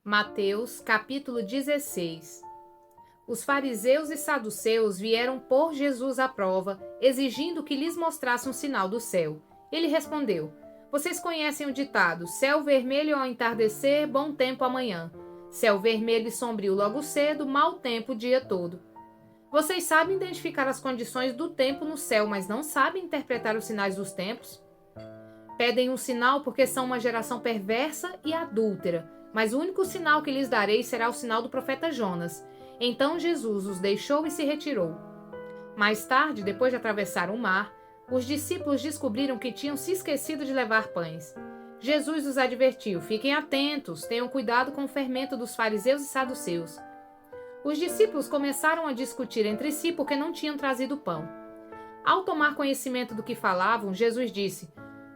Mateus, capítulo 16. Os fariseus e saduceus vieram pôr Jesus à prova, exigindo que lhes mostrasse um sinal do céu. Ele respondeu: Vocês conhecem o ditado, céu vermelho ao entardecer, bom tempo amanhã. Céu vermelho e sombrio logo cedo, mau tempo o dia todo. Vocês sabem identificar as condições do tempo no céu, mas não sabem interpretar os sinais dos tempos? Pedem um sinal porque são uma geração perversa e adúltera, mas o único sinal que lhes darei será o sinal do profeta Jonas. Então Jesus os deixou e se retirou. Mais tarde, depois de atravessar o mar, os discípulos descobriram que tinham se esquecido de levar pães. Jesus os advertiu: Fiquem atentos, tenham cuidado com o fermento dos fariseus e saduceus. Os discípulos começaram a discutir entre si porque não tinham trazido pão. Ao tomar conhecimento do que falavam, Jesus disse: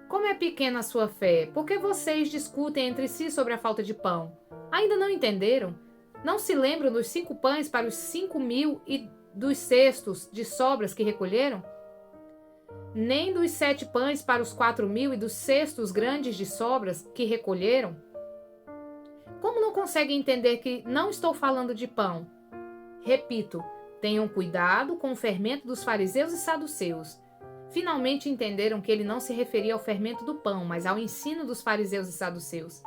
Como é pequena a sua fé, por que vocês discutem entre si sobre a falta de pão? Ainda não entenderam? Não se lembram dos 5 pães para os 5.000 e dos cestos de sobras que recolheram? Nem dos 7 pães para os 4.000 e dos cestos grandes de sobras que recolheram? Como não conseguem entender que não estou falando de pão? Repito, tenham cuidado com o fermento dos fariseus e saduceus. Finalmente entenderam que ele não se referia ao fermento do pão, mas ao ensino dos fariseus e saduceus.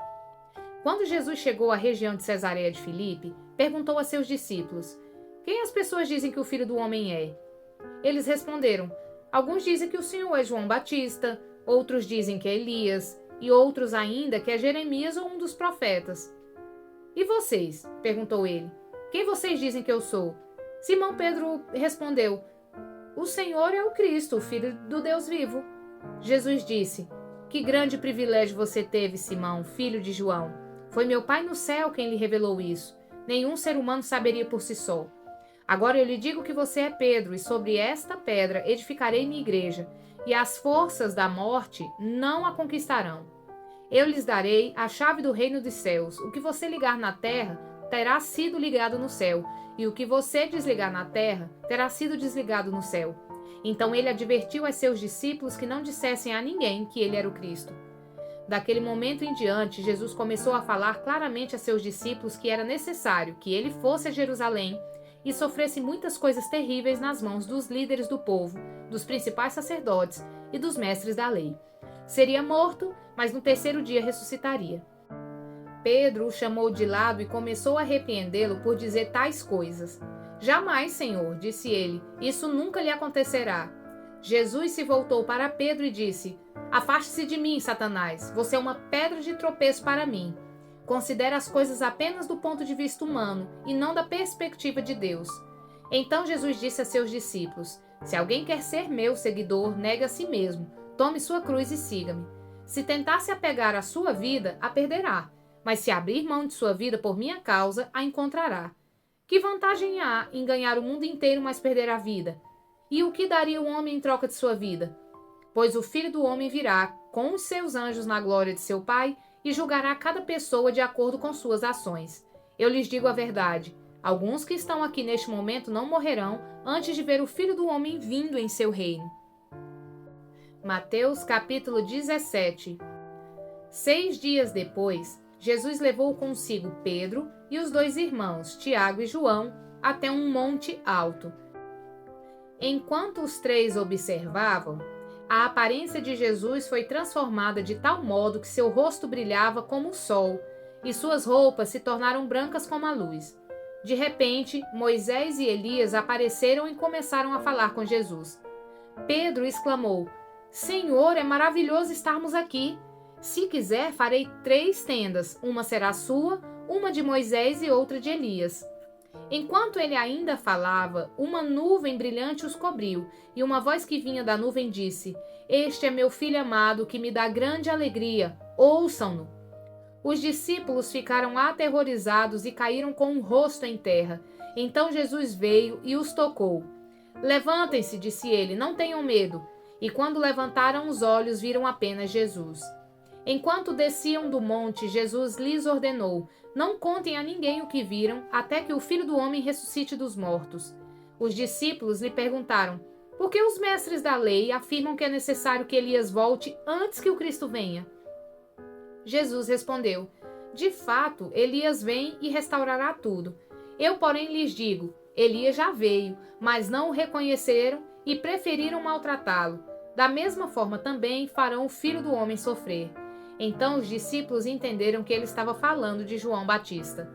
Quando Jesus chegou à região de Cesareia de Filipe, perguntou a seus discípulos: Quem as pessoas dizem que o Filho do Homem é? Eles responderam: Alguns dizem que o Senhor é João Batista, outros dizem que é Elias, e outros ainda que é Jeremias ou um dos profetas. E vocês? Perguntou ele. Quem vocês dizem que eu sou? Simão Pedro respondeu: O Senhor é o Cristo, o Filho do Deus vivo. Jesus disse: Que grande privilégio você teve, Simão, filho de João. Foi meu Pai no céu quem lhe revelou isso. Nenhum ser humano saberia por si só. Agora eu lhe digo que você é Pedro, e sobre esta pedra edificarei minha igreja, e as forças da morte não a conquistarão. Eu lhes darei a chave do reino dos céus. O que você ligar na terra terá sido ligado no céu, e o que você desligar na terra terá sido desligado no céu. Então ele advertiu a seus discípulos que não dissessem a ninguém que ele era o Cristo. Daquele momento em diante, Jesus começou a falar claramente a seus discípulos que era necessário que ele fosse a Jerusalém e sofresse muitas coisas terríveis nas mãos dos líderes do povo, dos principais sacerdotes e dos mestres da lei. Seria morto, mas no 3º dia ressuscitaria. Pedro o chamou de lado e começou a repreendê-lo por dizer tais coisas. Jamais, Senhor, disse ele, isso nunca lhe acontecerá. Jesus se voltou para Pedro e disse: Afaste-se de mim, Satanás, você é uma pedra de tropeço para mim. Considera as coisas apenas do ponto de vista humano e não da perspectiva de Deus. Então Jesus disse a seus discípulos: Se alguém quer ser meu seguidor, negue a si mesmo, tome sua cruz e siga-me. Se tentar se apegar à sua vida, a perderá, mas se abrir mão de sua vida por minha causa, a encontrará. Que vantagem há em ganhar o mundo inteiro, mas perder a vida? E o que daria o homem em troca de sua vida? Pois o Filho do Homem virá com os seus anjos na glória de seu Pai e julgará cada pessoa de acordo com suas ações. Eu lhes digo a verdade: alguns que estão aqui neste momento não morrerão antes de ver o Filho do Homem vindo em seu reino. Mateus capítulo 17. 6 dias depois, Jesus levou consigo Pedro e os 2 irmãos, Tiago e João, até um monte alto. Enquanto os 3 observavam, a aparência de Jesus foi transformada de tal modo que seu rosto brilhava como o sol e suas roupas se tornaram brancas como a luz. De repente, Moisés e Elias apareceram e começaram a falar com Jesus. Pedro exclamou: Senhor, é maravilhoso estarmos aqui. Se quiser, farei 3 tendas, uma será sua, uma de Moisés e outra de Elias. Enquanto ele ainda falava, uma nuvem brilhante os cobriu, e uma voz que vinha da nuvem disse: Este é meu filho amado, que me dá grande alegria. Ouçam-no. Os discípulos ficaram aterrorizados e caíram com o rosto em terra. Então Jesus veio e os tocou. Levantem-se, disse ele, não tenham medo. E quando levantaram os olhos, viram apenas Jesus. Enquanto desciam do monte, Jesus lhes ordenou: Não contem a ninguém o que viram, até que o Filho do Homem ressuscite dos mortos. Os discípulos lhe perguntaram: por que os mestres da lei afirmam que é necessário que Elias volte antes que o Cristo venha? Jesus respondeu: de fato, Elias vem e restaurará tudo. Eu, porém, lhes digo: Elias já veio, mas não o reconheceram e preferiram maltratá-lo. Da mesma forma também farão o Filho do Homem sofrer. Então os discípulos entenderam que ele estava falando de João Batista.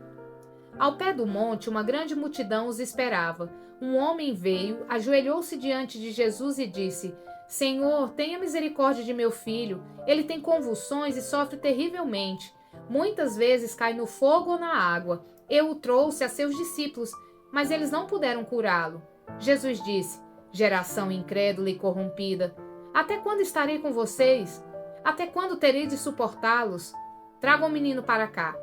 Ao pé do monte, uma grande multidão os esperava. Um homem veio, ajoelhou-se diante de Jesus e disse: Senhor, tenha misericórdia de meu filho. Ele tem convulsões e sofre terrivelmente. Muitas vezes cai no fogo ou na água. Eu o trouxe a seus discípulos, mas eles não puderam curá-lo. Jesus disse: geração incrédula e corrompida, até quando estarei com vocês? Até quando terei de suportá-los? Traga o menino para cá.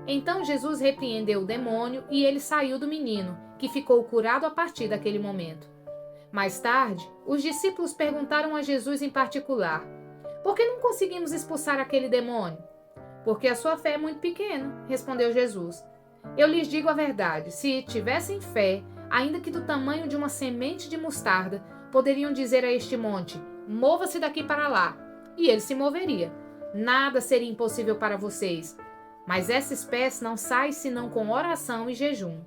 Então Jesus repreendeu o demônio e ele saiu do menino, que ficou curado a partir daquele momento. Mais tarde, os discípulos perguntaram a Jesus em particular: por que não conseguimos expulsar aquele demônio? Porque a sua fé é muito pequena, respondeu Jesus. Eu lhes digo a verdade: se tivessem fé, ainda que do tamanho de uma semente de mostarda, poderiam dizer a este monte: mova-se daqui para lá, e ele se moveria. Nada seria impossível para vocês. Mas essa espécie não sai senão com oração e jejum.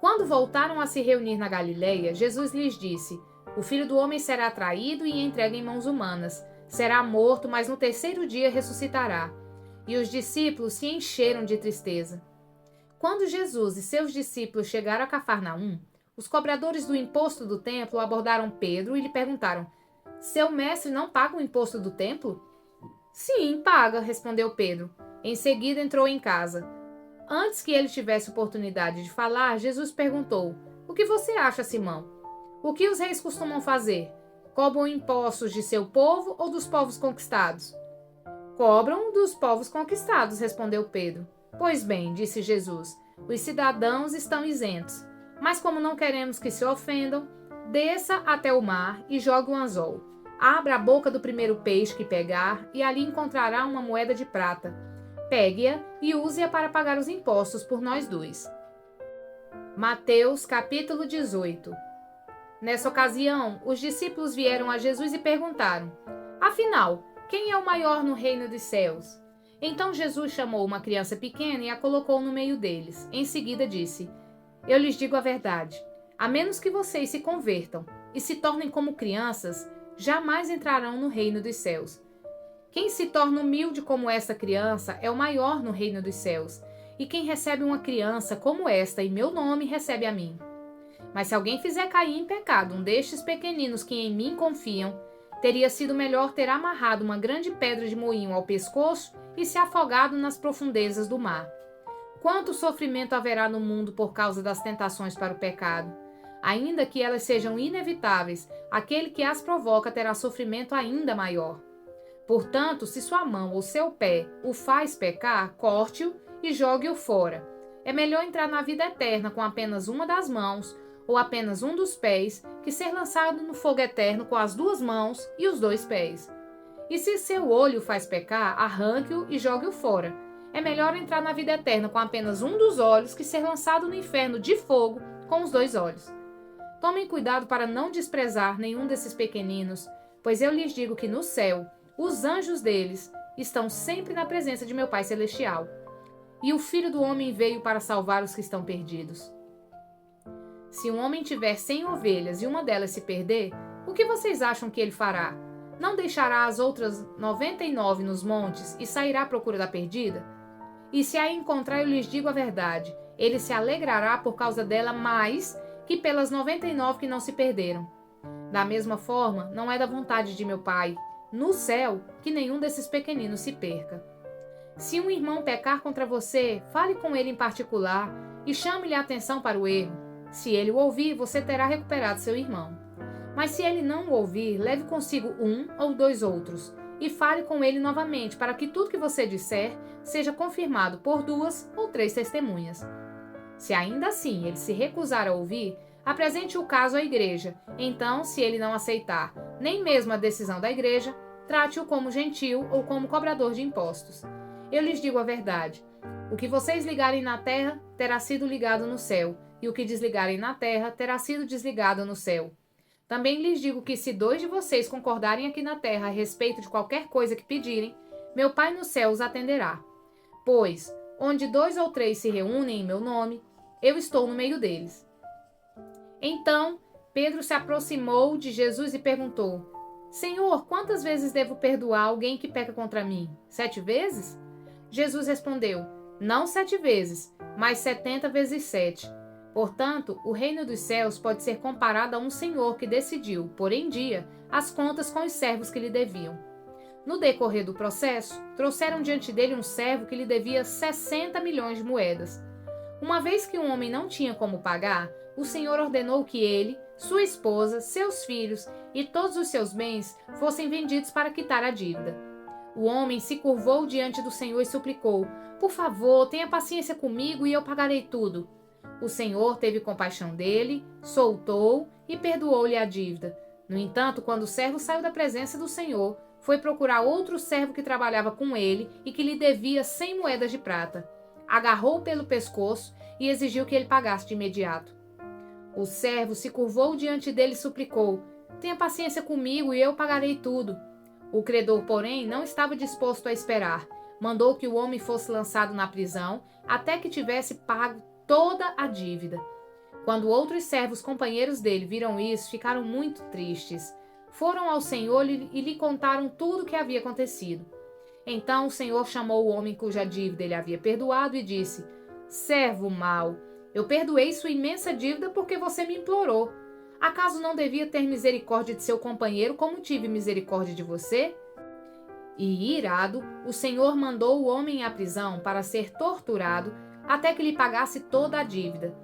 Quando voltaram a se reunir na Galileia, Jesus lhes disse: o Filho do Homem será traído e entregue em mãos humanas. Será morto, mas no terceiro dia ressuscitará. E os discípulos se encheram de tristeza. Quando Jesus e seus discípulos chegaram a Cafarnaum, os cobradores do imposto do templo abordaram Pedro e lhe perguntaram: seu mestre não paga o imposto do templo? Sim, paga, respondeu Pedro. Em seguida entrou em casa. Antes que ele tivesse oportunidade de falar, Jesus perguntou: o que você acha, Simão? O que os reis costumam fazer? Cobram impostos de seu povo ou dos povos conquistados? Cobram dos povos conquistados, respondeu Pedro. Pois bem, disse Jesus, os cidadãos estão isentos. Mas como não queremos que se ofendam, desça até o mar e jogue um anzol. Abra a boca do primeiro peixe que pegar e ali encontrará uma moeda de prata. Pegue-a e use-a para pagar os impostos por nós dois. Mateus capítulo 18. Nessa ocasião, os discípulos vieram a Jesus e perguntaram: afinal, quem é o maior no reino dos céus? Então Jesus chamou uma criança pequena e a colocou no meio deles. Em seguida disse: eu lhes digo a verdade, a menos que vocês se convertam e se tornem como crianças, jamais entrarão no reino dos céus. Quem se torna humilde como esta criança é o maior no reino dos céus, e quem recebe uma criança como esta em meu nome recebe a mim. Mas se alguém fizer cair em pecado um destes pequeninos que em mim confiam, teria sido melhor ter amarrado uma grande pedra de moinho ao pescoço e se afogado nas profundezas do mar. Quanto sofrimento haverá no mundo por causa das tentações para o pecado? Ainda que elas sejam inevitáveis, aquele que as provoca terá sofrimento ainda maior. Portanto, se sua mão ou seu pé o faz pecar, corte-o e jogue-o fora. É melhor entrar na vida eterna com apenas uma das mãos ou apenas um dos pés que ser lançado no fogo eterno com as duas mãos e os dois pés. E se seu olho o faz pecar, arranque-o e jogue-o fora. É melhor entrar na vida eterna com apenas um dos olhos que ser lançado no inferno de fogo com os dois olhos. Tomem cuidado para não desprezar nenhum desses pequeninos, pois eu lhes digo que no céu, os anjos deles estão sempre na presença de meu Pai Celestial. E o Filho do Homem veio para salvar os que estão perdidos. Se um homem tiver 100 ovelhas e uma delas se perder, o que vocês acham que ele fará? Não deixará as outras 99 nos montes e sairá à procura da perdida? E se a encontrar, eu lhes digo a verdade, ele se alegrará por causa dela mais que pelas 99 que não se perderam. Da mesma forma, não é da vontade de meu Pai, no céu, que nenhum desses pequeninos se perca. Se um irmão pecar contra você, fale com ele em particular e chame-lhe a atenção para o erro. Se ele o ouvir, você terá recuperado seu irmão. Mas se ele não o ouvir, leve consigo um ou dois outros e fale com ele novamente, para que tudo que você disser seja confirmado por 2 ou 3 testemunhas. Se ainda assim ele se recusar a ouvir, apresente o caso à igreja. Então, se ele não aceitar nem mesmo a decisão da igreja, trate-o como gentil ou como cobrador de impostos. Eu lhes digo a verdade: o que vocês ligarem na terra terá sido ligado no céu, e o que desligarem na terra terá sido desligado no céu. Também lhes digo que se 2 de vocês concordarem aqui na terra a respeito de qualquer coisa que pedirem, meu Pai no céu os atenderá. Pois, onde 2 ou 3 se reúnem em meu nome, eu estou no meio deles. Então, Pedro se aproximou de Jesus e perguntou: Senhor, quantas vezes devo perdoar alguém que peca contra mim? 7 vezes? Jesus respondeu: Não 7 vezes, mas 70 vezes 7. Portanto, o reino dos céus pode ser comparado a um senhor que decidiu, por em dia, as contas com os servos que lhe deviam. No decorrer do processo, trouxeram diante dele um servo que lhe devia 60 milhões de moedas. Uma vez que o homem não tinha como pagar, o Senhor ordenou que ele, sua esposa, seus filhos e todos os seus bens fossem vendidos para quitar a dívida. O homem se curvou diante do Senhor e suplicou: Por favor, tenha paciência comigo e eu pagarei tudo. O Senhor teve compaixão dele, soltou e perdoou-lhe a dívida. No entanto, quando o servo saiu da presença do Senhor, foi procurar outro servo que trabalhava com ele e que lhe devia 100 moedas de prata. Agarrou-o pelo pescoço e exigiu que ele pagasse de imediato. O servo se curvou diante dele e suplicou: Tenha paciência comigo e eu pagarei tudo. O credor, porém, não estava disposto a esperar. Mandou que o homem fosse lançado na prisão até que tivesse pago toda a dívida. Quando outros servos companheiros dele viram isso, ficaram muito tristes. Foram ao Senhor e lhe contaram tudo o que havia acontecido. Então o Senhor chamou o homem cuja dívida ele havia perdoado e disse: Servo mau, eu perdoei sua imensa dívida porque você me implorou. Acaso não devia ter misericórdia de seu companheiro como tive misericórdia de você? E, irado, o Senhor mandou o homem à prisão para ser torturado até que lhe pagasse toda a dívida.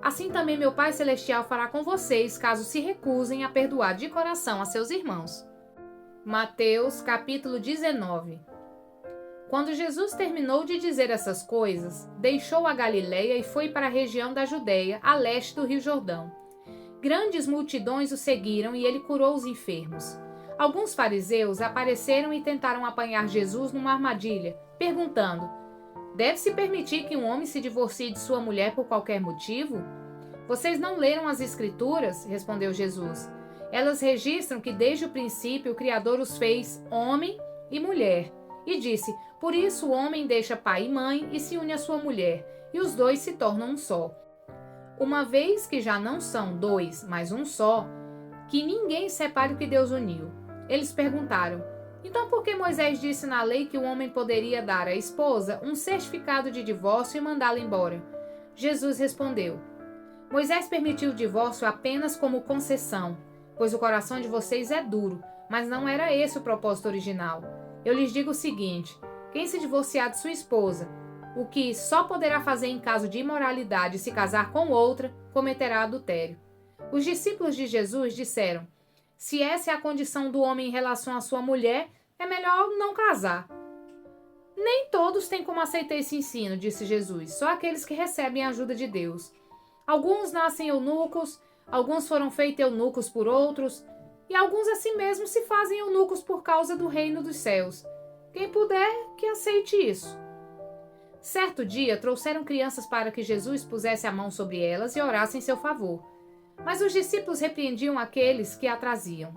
Assim também meu Pai Celestial fará com vocês, caso se recusem a perdoar de coração a seus irmãos. Mateus, capítulo 19. Quando Jesus terminou de dizer essas coisas, deixou a Galileia e foi para a região da Judeia, a leste do Rio Jordão. Grandes multidões o seguiram e ele curou os enfermos. Alguns fariseus apareceram e tentaram apanhar Jesus numa armadilha, perguntando: Deve-se permitir que um homem se divorcie de sua mulher por qualquer motivo? Vocês não leram as Escrituras? Respondeu Jesus. Elas registram que desde o princípio o Criador os fez homem e mulher. E disse: Por isso o homem deixa pai e mãe e se une à sua mulher, e os dois se tornam um só. Uma vez que já não são dois, mas um só, que ninguém separe o que Deus uniu. Eles perguntaram: Então por que Moisés disse na lei que o homem poderia dar à esposa um certificado de divórcio e mandá-la embora? Jesus respondeu: Moisés permitiu o divórcio apenas como concessão, pois o coração de vocês é duro, mas não era esse o propósito original. Eu lhes digo o seguinte: quem se divorciar de sua esposa, o que só poderá fazer em caso de imoralidade se casar com outra, cometerá adultério. Os discípulos de Jesus disseram: Se essa é a condição do homem em relação à sua mulher, é melhor não casar. Nem todos têm como aceitar esse ensino, disse Jesus, só aqueles que recebem a ajuda de Deus. Alguns nascem eunucos, alguns foram feitos eunucos por outros, e alguns assim mesmo se fazem eunucos por causa do reino dos céus. Quem puder, que aceite isso. Certo dia, trouxeram crianças para que Jesus pusesse a mão sobre elas e orasse em seu favor. Mas os discípulos repreendiam aqueles que a traziam.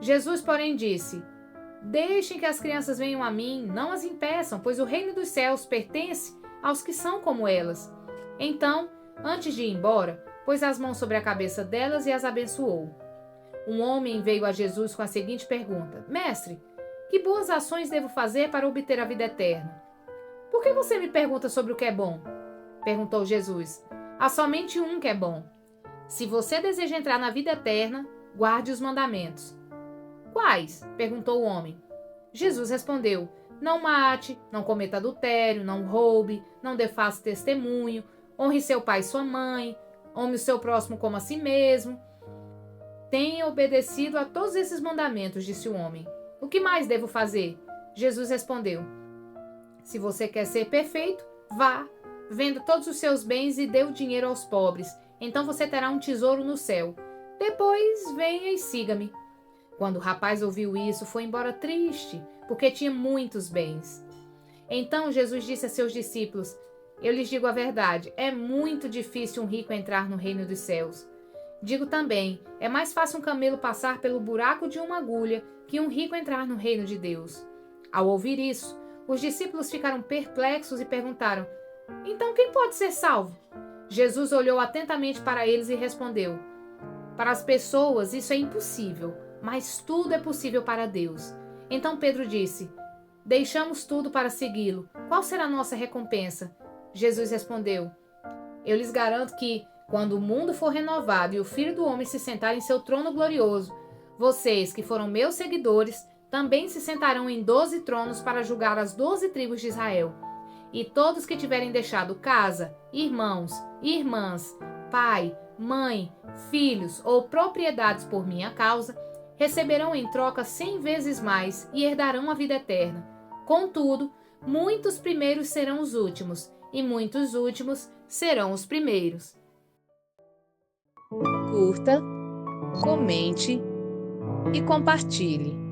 Jesus, porém, disse: Deixem que as crianças venham a mim, não as impeçam, pois o reino dos céus pertence aos que são como elas. Então, antes de ir embora, pôs as mãos sobre a cabeça delas e as abençoou. Um homem veio a Jesus com a seguinte pergunta: Mestre, que boas ações devo fazer para obter a vida eterna? Por que você me pergunta sobre o que é bom? Perguntou Jesus. Há somente um que é bom. Se você deseja entrar na vida eterna, guarde os mandamentos. Quais? Perguntou o homem. Jesus respondeu: Não mate, não cometa adultério, não roube, não dê falso testemunho, honre seu pai e sua mãe, ame o seu próximo como a si mesmo. Tenha obedecido a todos esses mandamentos, disse o homem. O que mais devo fazer? Jesus respondeu: Se você quer ser perfeito, vá, venda todos os seus bens e dê o dinheiro aos pobres. Então você terá um tesouro no céu. Depois venha e siga-me. Quando o rapaz ouviu isso, foi embora triste, porque tinha muitos bens. Então Jesus disse a seus discípulos: Eu lhes digo a verdade, é muito difícil um rico entrar no reino dos céus. Digo também, é mais fácil um camelo passar pelo buraco de uma agulha que um rico entrar no reino de Deus. Ao ouvir isso, os discípulos ficaram perplexos e perguntaram: então quem pode ser salvo? Jesus olhou atentamente para eles e respondeu: para as pessoas isso é impossível, mas tudo é possível para Deus. Então Pedro disse: deixamos tudo para segui-lo. Qual será a nossa recompensa? Jesus respondeu: eu lhes garanto que, quando o mundo for renovado e o Filho do Homem se sentar em seu trono glorioso, vocês, que foram meus seguidores, também se sentarão em 12 tronos para julgar as 12 tribos de Israel. E todos que tiverem deixado casa, irmãos, irmãs, pai, mãe, filhos ou propriedades por minha causa, receberão em troca 100 vezes mais e herdarão a vida eterna. Contudo, muitos primeiros serão os últimos, e muitos últimos serão os primeiros. Curta, comente e compartilhe.